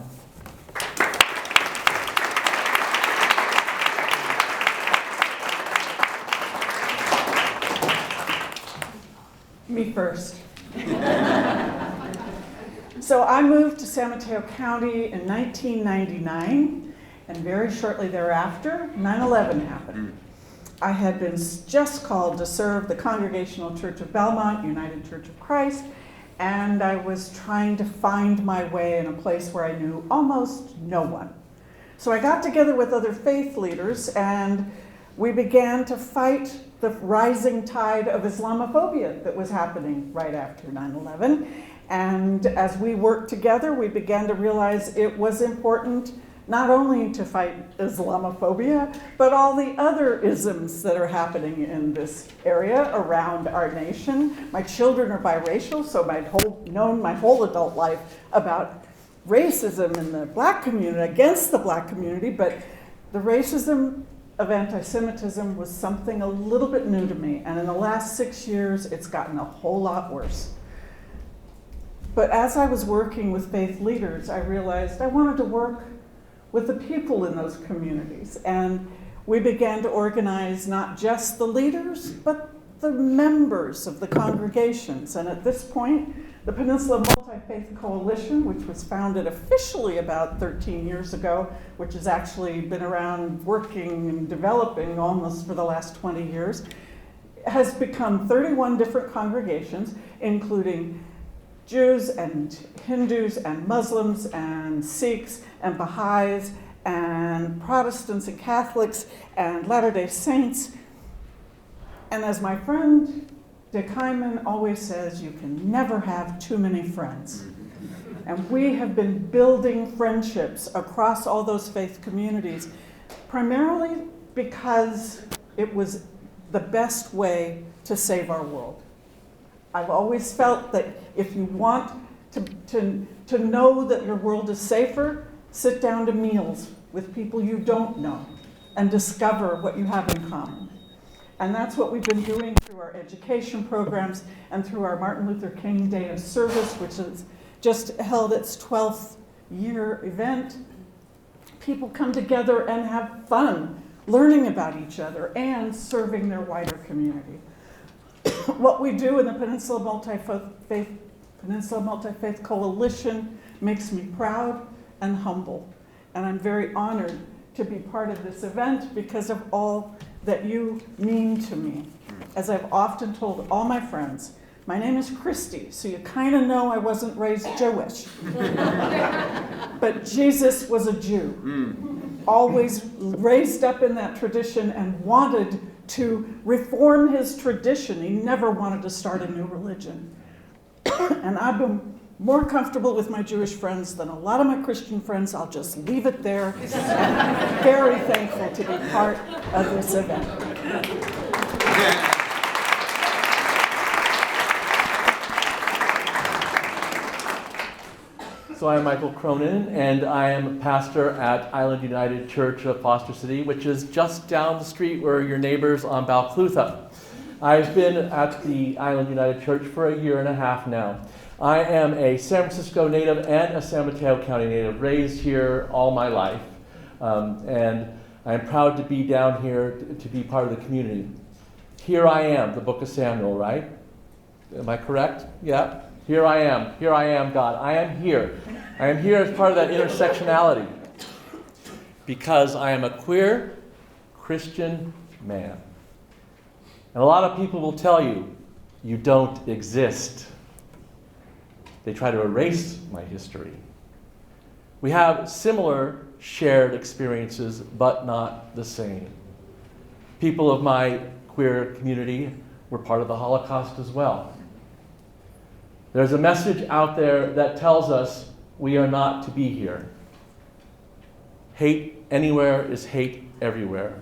Me first. So I moved to San Mateo County in 1999, and very shortly thereafter, 9/11 happened. I had been just called to serve the Congregational Church of Belmont, United Church of Christ, and I was trying to find my way in a place where I knew almost no one. So I got together with other faith leaders, and we began to fight the rising tide of Islamophobia that was happening right after 9/11. And as we worked together, we began to realize it was important not only to fight Islamophobia, but all the other isms that are happening in this area around our nation. My children are biracial, so I've known my whole adult life about racism in the black community, against the black community, but the racism of anti-Semitism was something a little bit new to me, and in the last 6 years, it's gotten a whole lot worse. But as I was working with faith leaders, I realized I wanted to work with the people in those communities. And we began to organize not just the leaders, but the members of the congregations. And at this point, the Peninsula Multi-Faith Coalition, which was founded officially about 13 years ago, which has actually been around working and developing almost for the last 20 years, has become 31 different congregations, including Jews and Hindus and Muslims and Sikhs and Baha'is and Protestants and Catholics and Latter-day Saints. And as my friend Dick Hyman always says, you can never have too many friends. And we have been building friendships across all those faith communities, primarily because it was the best way to save our world. I've always felt that if you want to know that your world is safer, sit down to meals with people you don't know and discover what you have in common. And that's what we've been doing through our education programs and through our Martin Luther King Day of Service, which has just held its 12th year event. People come together and have fun learning about each other and serving their wider community. What we do in the Peninsula Multi-Faith Coalition makes me proud and humble. And I'm very honored to be part of this event because of all that you mean to me. As I've often told all my friends, my name is Christy, so you kind of know I wasn't raised Jewish. But Jesus was a Jew, always raised up in that tradition and wanted to reform his tradition. He never wanted to start a new religion. And I've been more comfortable with my Jewish friends than a lot of my Christian friends. I'll just leave it there. I'm very thankful to be part of this event. So I'm Michael Cronin, and I am a pastor at Island United Church of Foster City, which is just down the street where your neighbors on Balclutha. I've been at the Island United Church for a year and a half now. I am a San Francisco native and a San Mateo County native, raised here all my life. And I'm proud to be down here to be part of the community. Here I am, the book of Samuel, right? Am I correct? Yeah. Here I am, God. I am here. I am here as part of that intersectionality because I am a queer Christian man. And a lot of people will tell you, you don't exist. They try to erase my history. We have similar shared experiences, but not the same. People of my queer community were part of the Holocaust as well. There's a message out there that tells us we are not to be here. Hate anywhere is hate everywhere.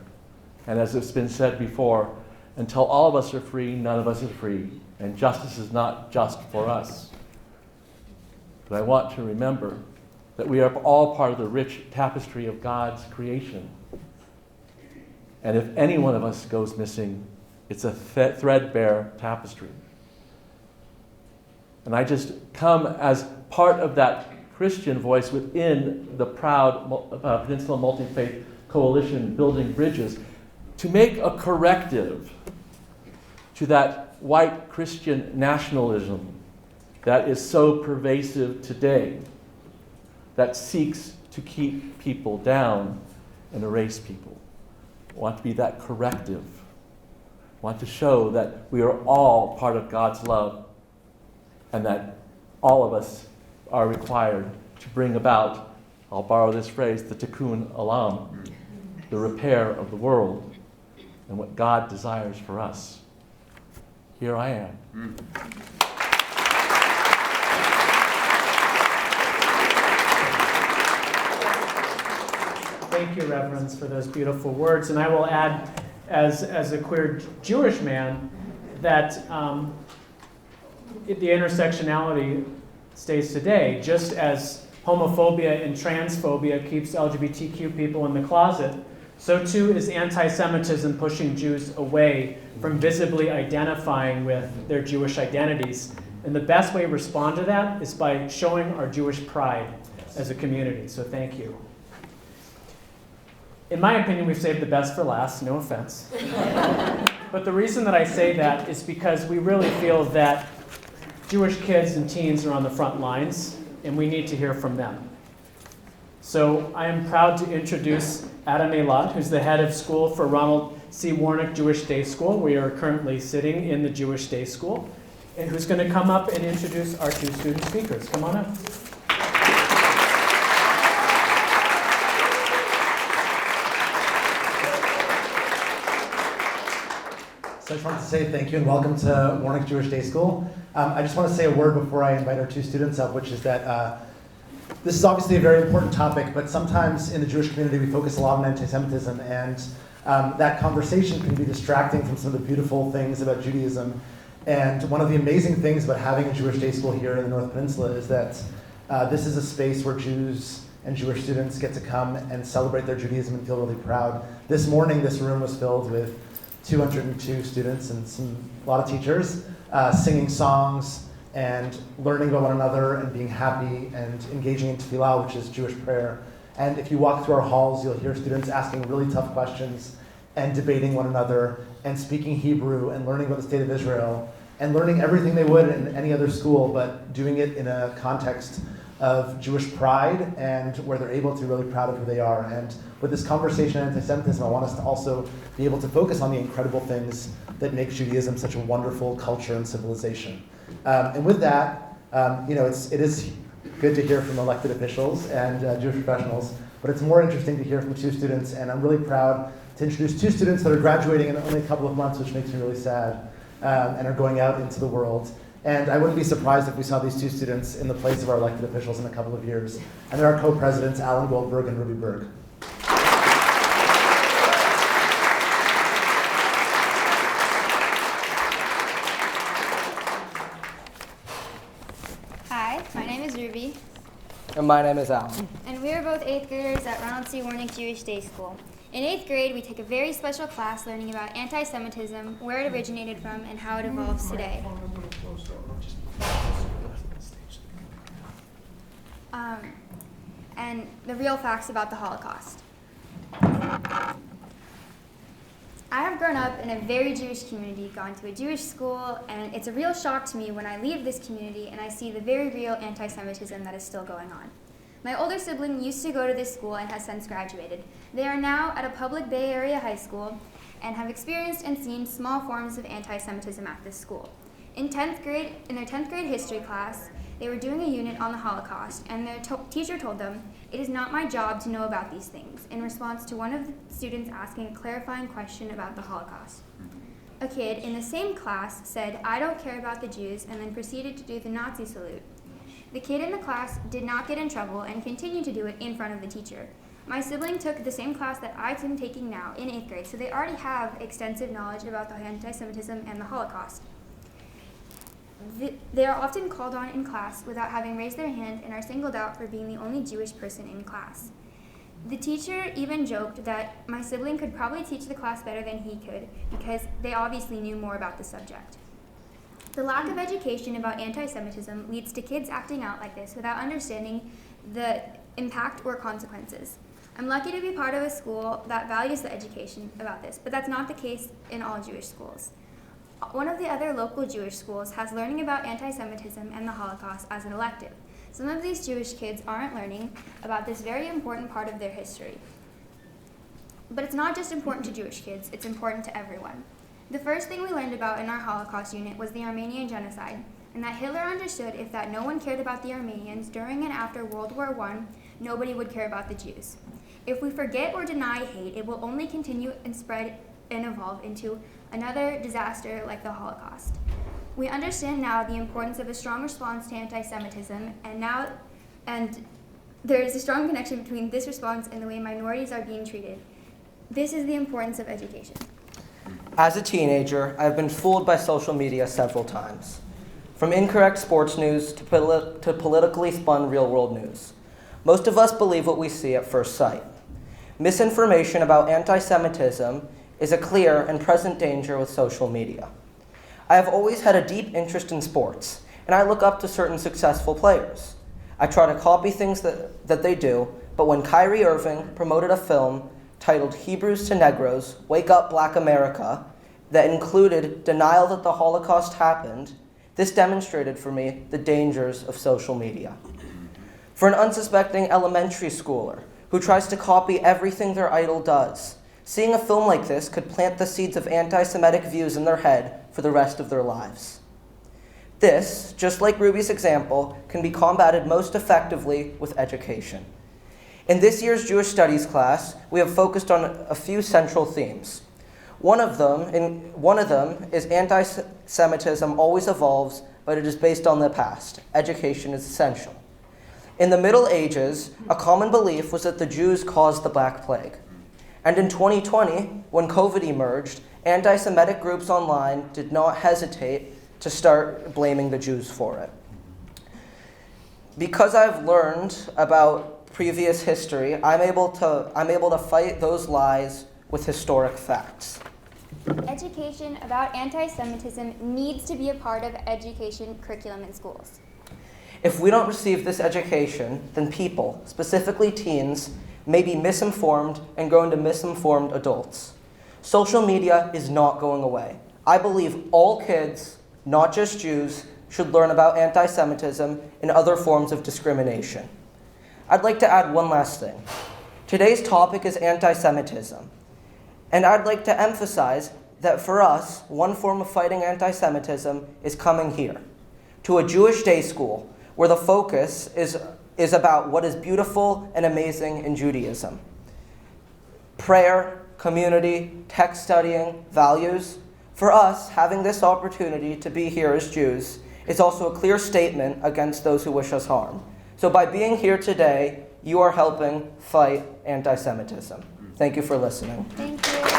And as it's been said before, until all of us are free, none of us are free. And justice is not just for us. But I want to remember that we are all part of the rich tapestry of God's creation. And if any one of us goes missing, it's a threadbare tapestry. And I just come as part of that Christian voice within the proud Peninsula Multi-Faith Coalition, building bridges, to make a corrective to that white Christian nationalism that is so pervasive today, that seeks to keep people down and erase people. I want to be that corrective. I want to show that we are all part of God's love and that all of us are required to bring about, I'll borrow this phrase, the tikkun olam, the repair of the world, and what God desires for us. Here I am. thank you, Reverends, for those beautiful words. And I will add, as a queer Jewish man, that the intersectionality stays today, just as homophobia and transphobia keeps LGBTQ people in the closet, so too is anti-Semitism pushing Jews away from visibly identifying with their Jewish identities. And the best way to respond to that is by showing our Jewish pride as a community. So thank you. In my opinion, we've saved the best for last, no offense. But the reason that I say that is because we really feel that Jewish kids and teens are on the front lines, and we need to hear from them. So I am proud to introduce Adam Eilat, who's the head of school for Ronald C. Warnick Jewish Day School. We are currently sitting in the Jewish Day School, and who's going to come up and introduce our two student speakers. Come on up. So I just wanted to say thank you and welcome to Warnick Jewish Day School. I just want to say a word before I invite our two students up, which is that this is obviously a very important topic, but sometimes in the Jewish community we focus a lot on anti-Semitism, and that conversation can be distracting from some of the beautiful things about Judaism. And one of the amazing things about having a Jewish Day School here in the North Peninsula is that this is a space where Jews and Jewish students get to come and celebrate their Judaism and feel really proud. This morning, this room was filled with 202 students and a lot of teachers singing songs and learning about one another and being happy and engaging in tefillah, which is Jewish prayer. And if you walk through our halls, you'll hear students asking really tough questions and debating one another and speaking Hebrew and learning about the state of Israel and learning everything they would in any other school, but doing it in a context of Jewish pride and where they're able to be really proud of who they are. And with this conversation on anti-Semitism, I want us to also be able to focus on the incredible things that make Judaism such a wonderful culture and civilization. And with that, it is good to hear from elected officials and Jewish professionals, but it's more interesting to hear from two students, and I'm really proud to introduce two students that are graduating in only a couple of months, which makes me really sad, and are going out into the world. And I wouldn't be surprised if we saw these two students in the place of our elected officials in a couple of years. And they're our co-presidents, Alan Goldberg and Ruby Berg. Hi, my name is Ruby. And my name is Alan. And we are both 8th graders at Ronald C. Warnick Jewish Day School. In 8th grade, we take a very special class learning about anti-Semitism, where it originated from, and how it evolves today. And the real facts about the Holocaust. I have grown up in a very Jewish community, gone to a Jewish school, and it's a real shock to me when I leave this community and I see the very real anti-Semitism that is still going on. My older sibling used to go to this school and has since graduated. They are now at a public Bay Area high school and have experienced and seen small forms of anti-Semitism at this school. In their 10th grade history class, they were doing a unit on the Holocaust, and their teacher told them, "It is not my job to know about these things," in response to one of the students asking a clarifying question about the Holocaust. A kid in the same class said, "I don't care about the Jews," and then proceeded to do the Nazi salute. The kid in the class did not get in trouble and continued to do it in front of the teacher. My sibling took the same class that I'm taking now in 8th grade, so they already have extensive knowledge about the anti-Semitism and the Holocaust. They are often called on in class without having raised their hand and are singled out for being the only Jewish person in class. The teacher even joked that my sibling could probably teach the class better than he could because they obviously knew more about the subject. The lack of education about anti-Semitism leads to kids acting out like this without understanding the impact or consequences. I'm lucky to be part of a school that values the education about this, but that's not the case in all Jewish schools. One of the other local Jewish schools has learning about anti-Semitism and the Holocaust as an elective. Some of these Jewish kids aren't learning about this very important part of their history. But it's not just important to Jewish kids, it's important to everyone. The first thing we learned about in our Holocaust unit was the Armenian genocide, and that Hitler understood if that no one cared about the Armenians during and after World War I, nobody would care about the Jews. If we forget or deny hate, it will only continue and spread and evolve into another disaster like the Holocaust. We understand now the importance of a strong response to anti-Semitism, and There is a strong connection between this response and the way minorities are being treated. This is the importance of education. As a teenager, I've been fooled by social media several times. From incorrect sports news to politically spun real-world news. Most of us believe what we see at first sight. Misinformation about anti-Semitism is a clear and present danger with social media. I have always had a deep interest in sports, and I look up to certain successful players. I try to copy things that they do, but when Kyrie Irving promoted a film titled Hebrews to Negroes, Wake Up Black America, that included denial that the Holocaust happened, this demonstrated for me the dangers of social media. For an unsuspecting elementary schooler who tries to copy everything their idol does, seeing a film like this could plant the seeds of anti-Semitic views in their head for the rest of their lives. This, just like Ruby's example, can be combated most effectively with education. In this year's Jewish Studies class, we have focused on a few central themes. One of them is anti-Semitism always evolves, but it is based on the past. Education is essential. In the Middle Ages, a common belief was that the Jews caused the Black Plague. And in 2020, when COVID emerged, anti-Semitic groups online did not hesitate to start blaming the Jews for it. Because I've learned about previous history, I'm able to fight those lies with historic facts. Education about anti-Semitism needs to be a part of education curriculum in schools. If we don't receive this education, then people, specifically teens, may be misinformed and grow into misinformed adults. Social media is not going away. I believe all kids, not just Jews, should learn about anti-Semitism and other forms of discrimination. I'd like to add one last thing. Today's topic is anti-Semitism. And I'd like to emphasize that for us, one form of fighting anti-Semitism is coming here, to a Jewish day school, where the focus is about what is beautiful and amazing in Judaism. Prayer, community, text studying, values. For us, having this opportunity to be here as Jews is also a clear statement against those who wish us harm. So by being here today, you are helping fight anti-Semitism. Thank you for listening. Thank you.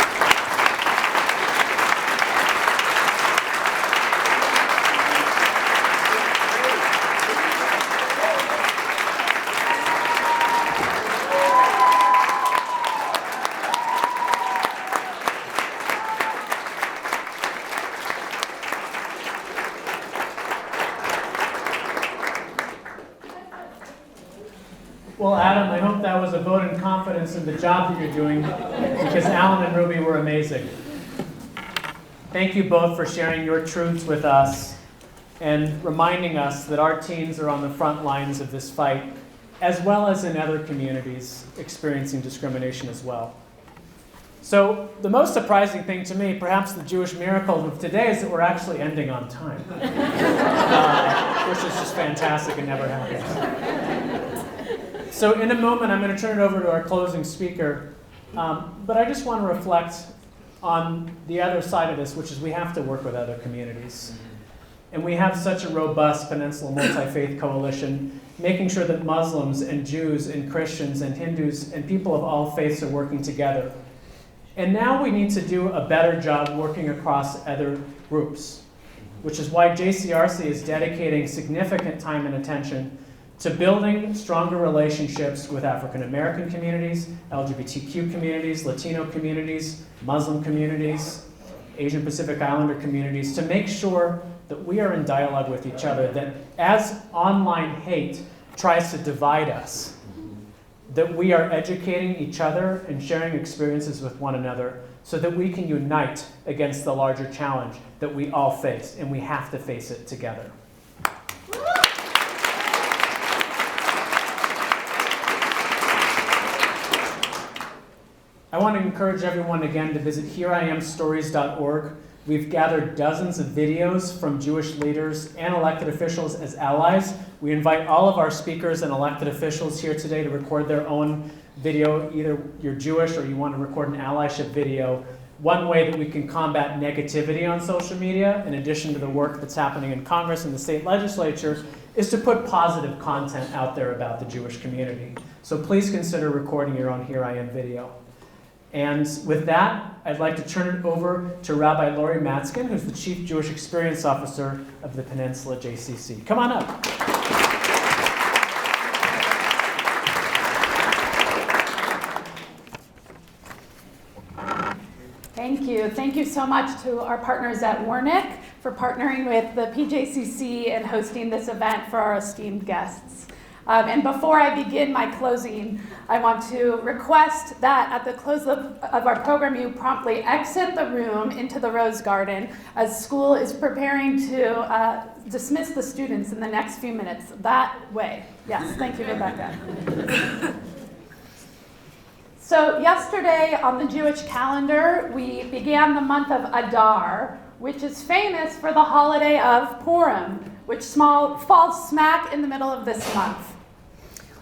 Well, Adam, I hope that was a vote in confidence in the job that you're doing, because Alan and Ruby were amazing. Thank you both for sharing your truths with us and reminding us that our teens are on the front lines of this fight, as well as in other communities experiencing discrimination as well. So the most surprising thing to me, perhaps the Jewish miracle of today, is that we're actually ending on time, which is just fantastic and never happens. So in a moment, I'm going to turn it over to our closing speaker, but I just want to reflect on the other side of this, which is we have to work with other communities. And we have such a robust Peninsula Multi-Faith Coalition, making sure that Muslims and Jews and Christians and Hindus and people of all faiths are working together. And now we need to do a better job working across other groups, which is why JCRC is dedicating significant time and attention to building stronger relationships with African American communities, LGBTQ communities, Latino communities, Muslim communities, Asian Pacific Islander communities, to make sure that we are in dialogue with each other, that as online hate tries to divide us, that we are educating each other and sharing experiences with one another so that we can unite against the larger challenge that we all face, and we have to face it together. I want to encourage everyone again to visit HereIamStories.org. We've gathered dozens of videos from Jewish leaders and elected officials as allies. We invite all of our speakers and elected officials here today to record their own video. Either you're Jewish or you want to record an allyship video. One way that we can combat negativity on social media, in addition to the work that's happening in Congress and the state legislature, is to put positive content out there about the Jewish community. So please consider recording your own Here I Am video. And with that, I'd like to turn it over to Rabbi Lori Matzkin, who's the Chief Jewish Experience Officer of the Peninsula JCC. Come on up. Thank you. Thank you so much to our partners at Warnick for partnering with the PJCC and hosting this event for our esteemed guests. And before I begin my closing, I want to request that at the close of our program, you promptly exit the room into the Rose Garden as school is preparing to dismiss the students in the next few minutes. That way. Yes, thank you, Rebecca. So yesterday on the Jewish calendar, we began the month of Adar, which is famous for the holiday of Purim, which falls smack in the middle of this month.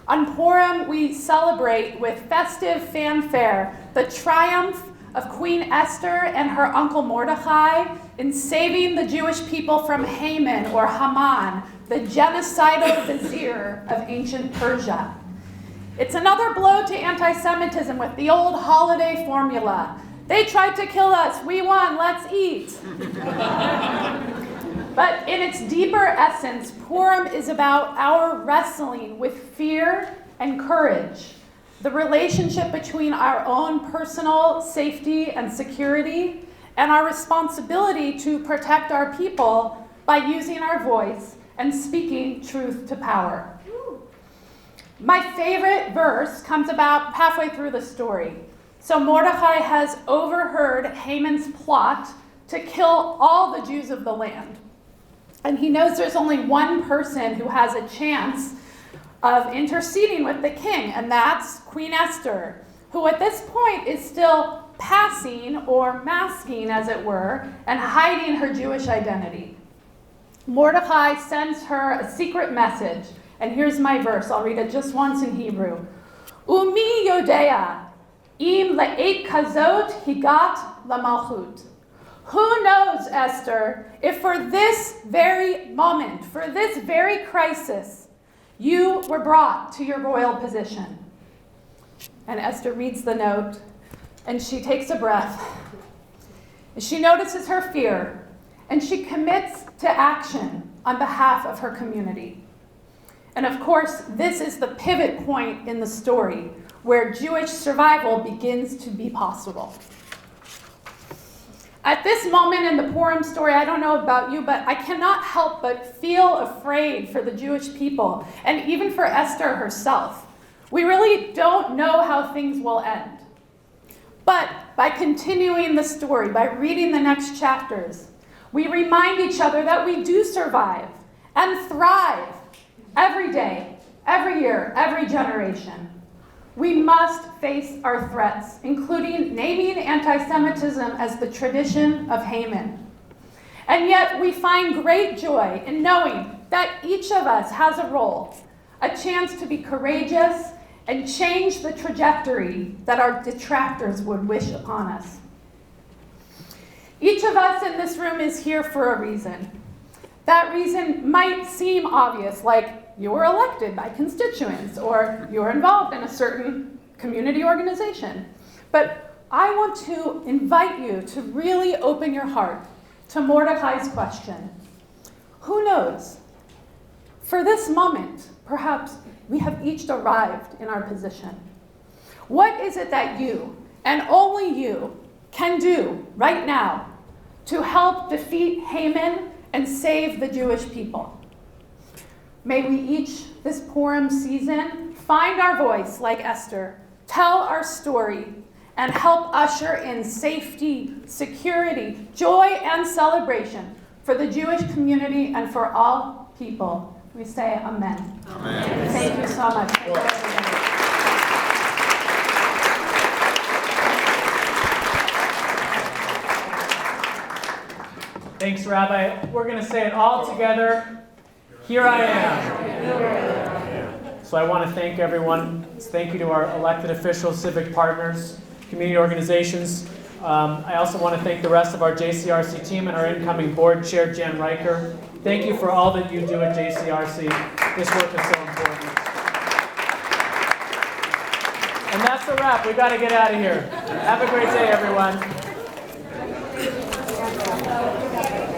On Purim, we celebrate with festive fanfare the triumph of Queen Esther and her uncle Mordecai in saving the Jewish people from Haman or Haman, the genocidal vizier of ancient Persia. It's another blow to anti-Semitism with the old holiday formula. They tried to kill us, we won, let's eat. But in its deeper essence, Purim is about our wrestling with fear and courage, the relationship between our own personal safety and security, and our responsibility to protect our people by using our voice and speaking truth to power. My favorite verse comes about halfway through the story. So Mordecai has overheard Haman's plot to kill all the Jews of the land. And he knows there's only one person who has a chance of interceding with the king, and that's Queen Esther, who at this point is still passing or masking, as it were, and hiding her Jewish identity. Mordecai sends her a secret message, and here's my verse. I'll read it just once in Hebrew. Umi yodea, im le'et kazot higat lamalchut. Who knows, Esther, if for this very moment, for this very crisis, you were brought to your royal position? And Esther reads the note, and she takes a breath. She notices her fear, and she commits to action on behalf of her community. And of course, this is the pivot point in the story where Jewish survival begins to be possible. At this moment in the Purim story, I don't know about you, but I cannot help but feel afraid for the Jewish people, and even for Esther herself. We really don't know how things will end. But by continuing the story, by reading the next chapters, we remind each other that we do survive and thrive every day, every year, every generation. We must face our threats, including naming anti-Semitism as the tradition of Haman. And yet we find great joy in knowing that each of us has a role, a chance to be courageous and change the trajectory that our detractors would wish upon us. Each of us in this room is here for a reason. That reason might seem obvious, like you were elected by constituents or you're involved in a certain community organization. But I want to invite you to really open your heart to Mordecai's question. Who knows? For this moment, perhaps we have each arrived in our position. What is it that you, and only you, can do right now to help defeat Haman and save the Jewish people? May we each, this Purim season, find our voice like Esther, tell our story, and help usher in safety, security, joy, and celebration for the Jewish community and for all people. We say amen. Amen. Thank you so much. Thank you, everybody. Thanks, Rabbi. We're going to say it all together. Here I am. So I want to thank everyone. Thank you to our elected officials, civic partners, community organizations. I also want to thank the rest of our JCRC team and our incoming board chair, Jan Riker. Thank you for all that you do at JCRC. This work is so important. And that's a wrap. We got to get out of here. Have a great day, everyone.